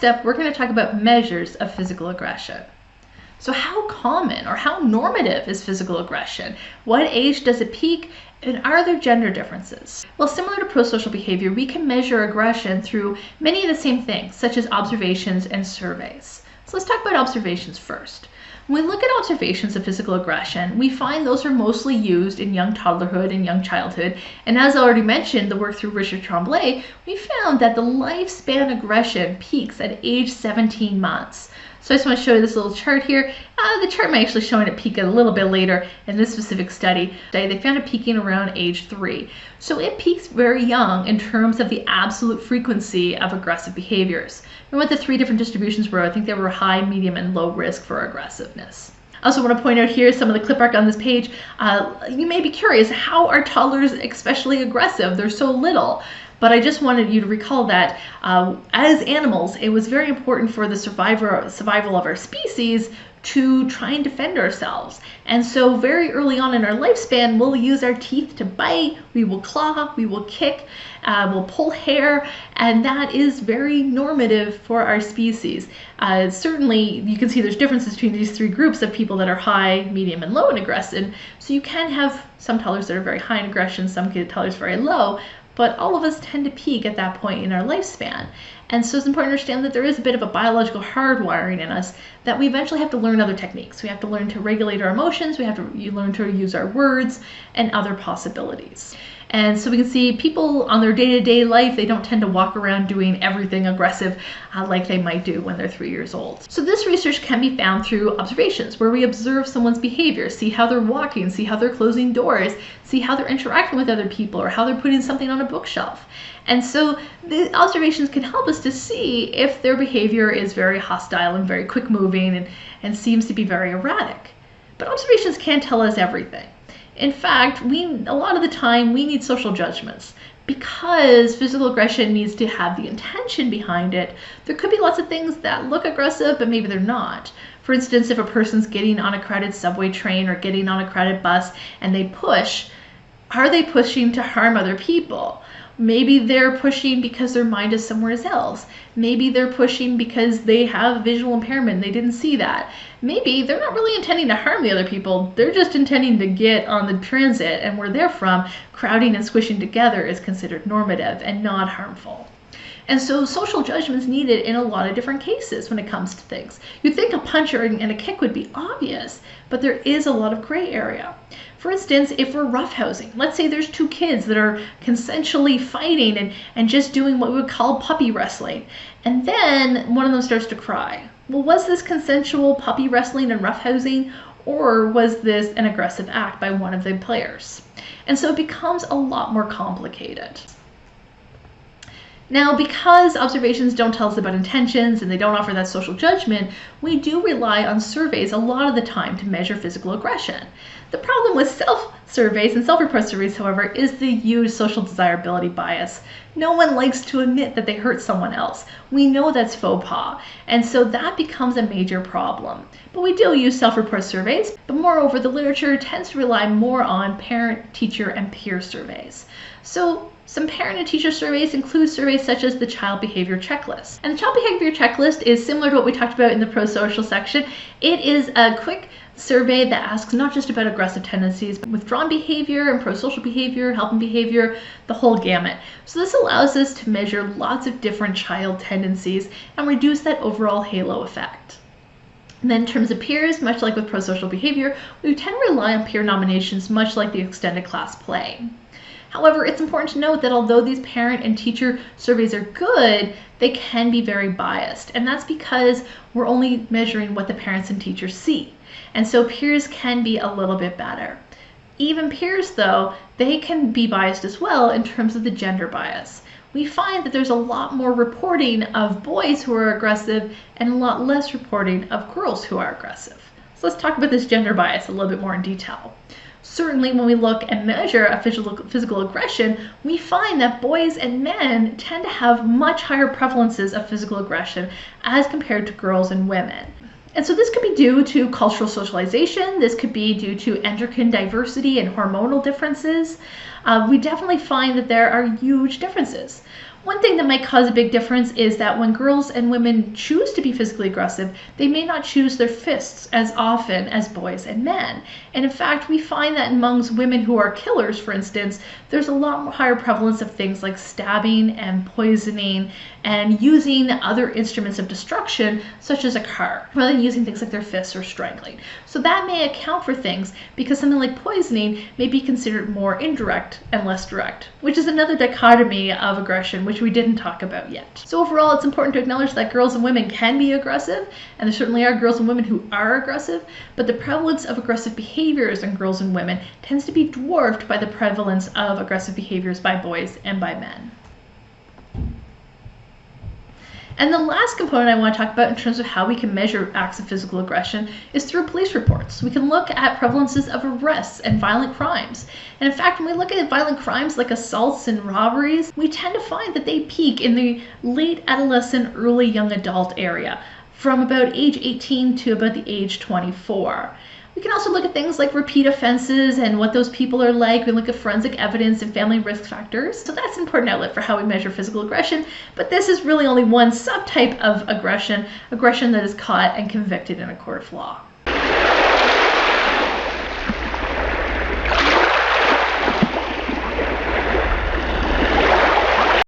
next up, we're going to talk about measures of physical aggression. So how common or how normative is physical aggression? What age does it peak? And are there gender differences? Well, similar to prosocial behavior, we can measure aggression through many of the same things, such as observations and surveys. So let's talk about observations first. When we look at observations of physical aggression, we find those are mostly used in young toddlerhood and young childhood. And as I already mentioned, the work through Richard Tremblay, we found that the lifespan aggression peaks at age 17 months. So I just want to show you this little chart here. The chart might actually show it peak a little bit later in this specific study. They found it peaking around age 3. So it peaks very young in terms of the absolute frequency of aggressive behaviors. And what the 3 different distributions were, I think they were high, medium, and low risk for aggressiveness. I also want to point out here some of the clip art on this page. You may be curious, how are toddlers especially aggressive? They're so little. But I just wanted you to recall that as animals, it was very important for the survival of our species to try and defend ourselves. And so very early on in our lifespan, we'll use our teeth to bite, we will claw, we will kick, we'll pull hair, and that is very normative for our species. Certainly, you can see there's differences between these 3 groups of people that are high, medium, and low in aggression. So you can have some toddlers that are very high in aggression, some toddlers very low, but all of us tend to peak at that point in our lifespan. And so it's important to understand that there is a bit of a biological hardwiring in us that we eventually have to learn other techniques. We have to learn to regulate our emotions, we have to learn to use our words and other possibilities. And so we can see people on their day-to-day life, they don't tend to walk around doing everything aggressive like they might do when they're 3 years old. So this research can be found through observations, where we observe someone's behavior, see how they're walking, see how they're closing doors, see how they're interacting with other people, or how they're putting something on a bookshelf. And so the observations can help us to see if their behavior is very hostile and very quick moving and seems to be very erratic. But observations can't tell us everything. In fact, a lot of the time we need social judgments. Because physical aggression needs to have the intention behind it, there could be lots of things that look aggressive, but maybe they're not. For instance, if a person's getting on a crowded subway train or getting on a crowded bus and they push, are they pushing to harm other people? Maybe they're pushing because their mind is somewhere else. Maybe they're pushing because they have visual impairment and they didn't see that. Maybe they're not really intending to harm the other people. They're just intending to get on the transit, and where they're from, crowding and squishing together is considered normative and not harmful. And so social judgment's needed in a lot of different cases when it comes to things. You'd think a punch and a kick would be obvious, but there is a lot of gray area. For instance, if we're roughhousing, let's say there's 2 kids that are consensually fighting and just doing what we would call puppy wrestling, and then one of them starts to cry. Well, was this consensual puppy wrestling and roughhousing, or was this an aggressive act by one of the players? And so it becomes a lot more complicated. Now, because observations don't tell us about intentions and they don't offer that social judgment, we do rely on surveys a lot of the time to measure physical aggression. The problem with self-surveys and self-report surveys, however, is the huge social desirability bias. No one likes to admit that they hurt someone else. We know that's faux pas, and so that becomes a major problem. But we do use self-report surveys, but moreover, the literature tends to rely more on parent, teacher, and peer surveys. So some parent and teacher surveys include surveys such as the Child Behavior Checklist. And the Child Behavior Checklist is similar to what we talked about in the pro-social section. It is a quick survey that asks not just about aggressive tendencies, but withdrawn behavior and pro-social behavior, helping behavior, the whole gamut. So this allows us to measure lots of different child tendencies and reduce that overall halo effect. And then in terms of peers, much like with pro-social behavior, we tend to rely on peer nominations, much like the extended class play. However, it's important to note that although these parent and teacher surveys are good, they can be very biased. And that's because we're only measuring what the parents and teachers see. And so peers can be a little bit better. Even peers, though, they can be biased as well in terms of the gender bias. We find that there's a lot more reporting of boys who are aggressive and a lot less reporting of girls who are aggressive. So let's talk about this gender bias a little bit more in detail. Certainly when we look and measure a physical aggression, we find that boys and men tend to have much higher prevalences of physical aggression as compared to girls and women. And so this could be due to cultural socialization, this could be due to endocrine diversity and hormonal differences. We definitely find that there are huge differences. One thing that might cause a big difference is that when girls and women choose to be physically aggressive, they may not choose their fists as often as boys and men. And in fact, we find that amongst women who are killers, for instance, there's a lot more higher prevalence of things like stabbing and poisoning and using other instruments of destruction, such as a car, rather than using things like their fists or strangling. So that may account for things because something like poisoning may be considered more indirect and less direct, which is another dichotomy of aggression, which we didn't talk about yet. So overall, it's important to acknowledge that girls and women can be aggressive, and there certainly are girls and women who are aggressive, but the prevalence of aggressive behaviors in girls and women tends to be dwarfed by the prevalence of aggressive behaviors by boys and by men. And the last component I want to talk about in terms of how we can measure acts of physical aggression is through police reports. We can look at prevalences of arrests and violent crimes. And in fact, when we look at violent crimes like assaults and robberies, we tend to find that they peak in the late adolescent, early young adult area, from about age 18 to about the age 24. We can also look at things like repeat offenses and what those people are like. We look at forensic evidence and family risk factors. So that's an important outlet for how we measure physical aggression, but this is really only one subtype of aggression that is caught and convicted in a court of law.